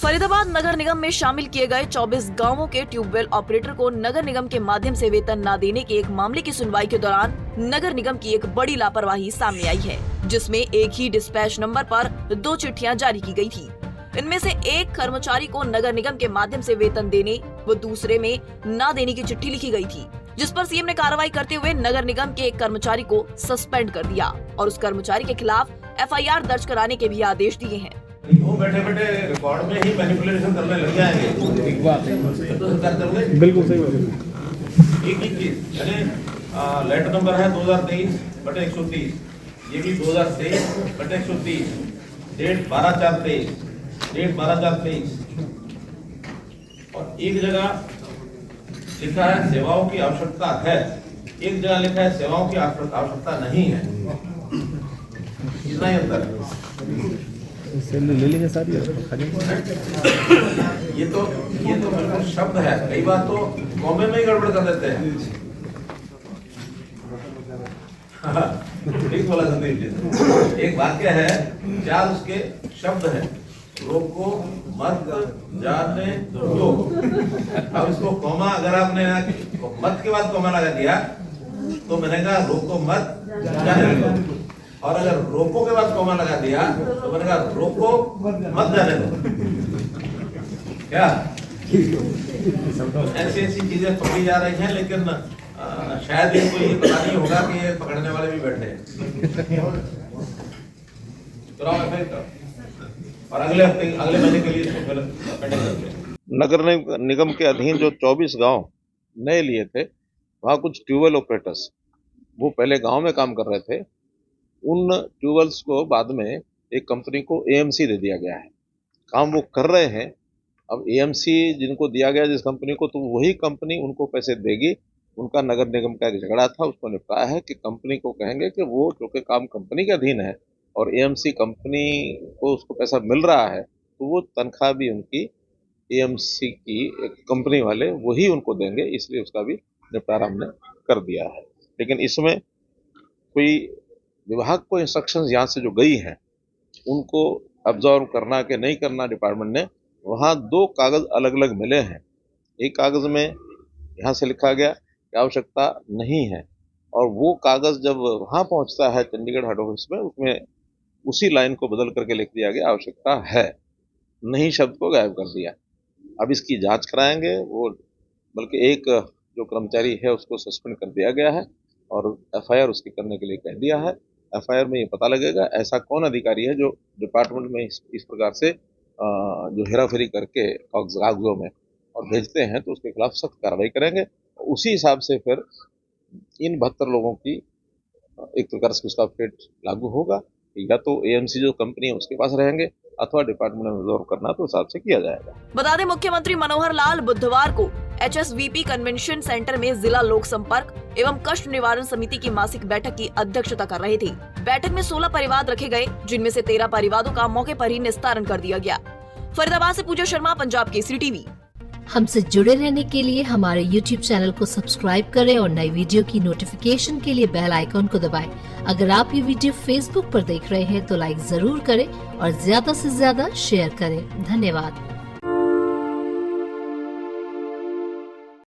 फरीदाबाद नगर निगम में शामिल किए गए 24 गांवों के ट्यूबवेल ऑपरेटर को नगर निगम के माध्यम से वेतन न देने के एक मामले की सुनवाई के दौरान नगर निगम की एक बड़ी लापरवाही सामने आई है, जिसमें एक ही डिस्पैच नंबर पर 2 चिट्ठियां जारी की गई थी। इनमें से एक कर्मचारी को नगर निगम के माध्यम से वेतन देने व दूसरे में न देने की चिट्ठी लिखी गई थी, जिस पर सीएम ने कार्रवाई करते हुए नगर निगम के एक कर्मचारी को सस्पेंड कर दिया और उस कर्मचारी के खिलाफ FIR दर्ज कराने के भी आदेश दिए हैं। वो बैठे बैठे रिकॉर्ड में ही मैनिपुलेशन करने लग जाएंगे। एक बात है, बिल्कुल सही बात है। एक ही चीज यानी लेटर नंबर है 2023/130, ये भी 2023/130, डेट 12/4/23, डेट 12/4/23 और एक जगह लिखा है सेवाओं की आवश्यकता है, एक जगह लिखा है सेवाओं की आवश्यकता नहीं है। कितना ही अंतर है? ले लेंगे सारी ये तो बिल्कुल शब्द है, कई बार तो कॉमे में ही गड़बड़ कर देते हैं। ठीक बोला संदीप जी। एक वाक्य है, चार उसके शब्द है, रोको मत जाने दो। अब इसको कॉमा अगर आपने मत के बाद कॉमा लगा दिया तो मैंने कहा रोको मत जाने दो, और अगर रोको के बाद कॉमा लगा दिया तो मैंने कहा रोको मत जाने दो। क्या ऐसी चीजें पकड़ी जा रही हैं, लेकिन शायद इनको ये पता नहीं होगा कि ये पकड़ने वाले भी बैठे हैं। और अगले महीने के लिए इसको फिर नगर निगम के अधीन जो 24 गांव नए लिए थे, वहाँ कुछ ट्यूबवेल ऑपरेटर्स वो पहले गांव में काम कर रहे थे। उन ट्यूबवेल्स को बाद में एक कंपनी को AMC दे दिया गया है, काम वो कर रहे हैं। अब AMC जिनको दिया गया जिस कंपनी को, तो वही कंपनी उनको पैसे देगी। उनका नगर निगम का एक झगड़ा था, उसको निपटाया है कि कंपनी को कहेंगे कि वो क्योंकि काम कंपनी के अधीन है और AMC कंपनी को उसको पैसा मिल रहा है, तो वो तनख्वाह भी उनकी AMC की एक कंपनी वाले वही उनको देंगे, इसलिए उसका भी निपटारा हमने कर दिया है। लेकिन इसमें कोई विभाग को इंस्ट्रक्शंस यहाँ से जो गई हैं उनको ऑब्जर्व करना कि नहीं करना डिपार्टमेंट ने, वहाँ 2 कागज अलग अलग मिले हैं। एक कागज में यहाँ से लिखा गया कि आवश्यकता नहीं है, और वो कागज जब वहाँ पहुँचता है चंडीगढ़ हेड ऑफिस में, उसमें उसी लाइन को बदल करके लिख दिया गया आवश्यकता है, नहीं शब्द को गायब कर दिया। अब इसकी जांच कराएंगे वो, बल्कि एक जो कर्मचारी है उसको सस्पेंड कर दिया गया है और FIR उसकी करने के लिए कह दिया है। FIR में ये पता लगेगा ऐसा कौन अधिकारी है जो डिपार्टमेंट में इस प्रकार से जो हेराफेरी करके कागजों में और भेजते हैं, तो उसके खिलाफ सख्त कार्रवाई करेंगे। उसी हिसाब से फिर इन 72 लोगों की एक प्रकार से उसका फेट लागू होगा, या तो AMC जो कंपनी है उसके पास रहेंगे अथवा डिपार्टमेंट में ऑब्जर्व करना तो हिसाब से किया जाएगा। बता दें, मुख्यमंत्री मनोहर लाल बुधवार को HSVP कन्वेंशन सेंटर में जिला लोक संपर्क एवं कष्ट निवारण समिति की मासिक बैठक की अध्यक्षता कर रहे थे। बैठक में 16 परिवाद रखे गए, जिनमें से 13 परिवादों का मौके पर ही निस्तारण कर दिया गया। फरीदाबाद से पूजा शर्मा, पंजाब केसरी टीवी। हमसे जुड़े रहने के लिए हमारे YouTube चैनल को सब्सक्राइब करें और नई वीडियो की नोटिफिकेशन के लिए बेल आइकॉन को दबाएं। अगर आप ये वीडियो Facebook पर देख रहे हैं तो लाइक जरूर करें और ज्यादा से ज्यादा शेयर करें। धन्यवाद।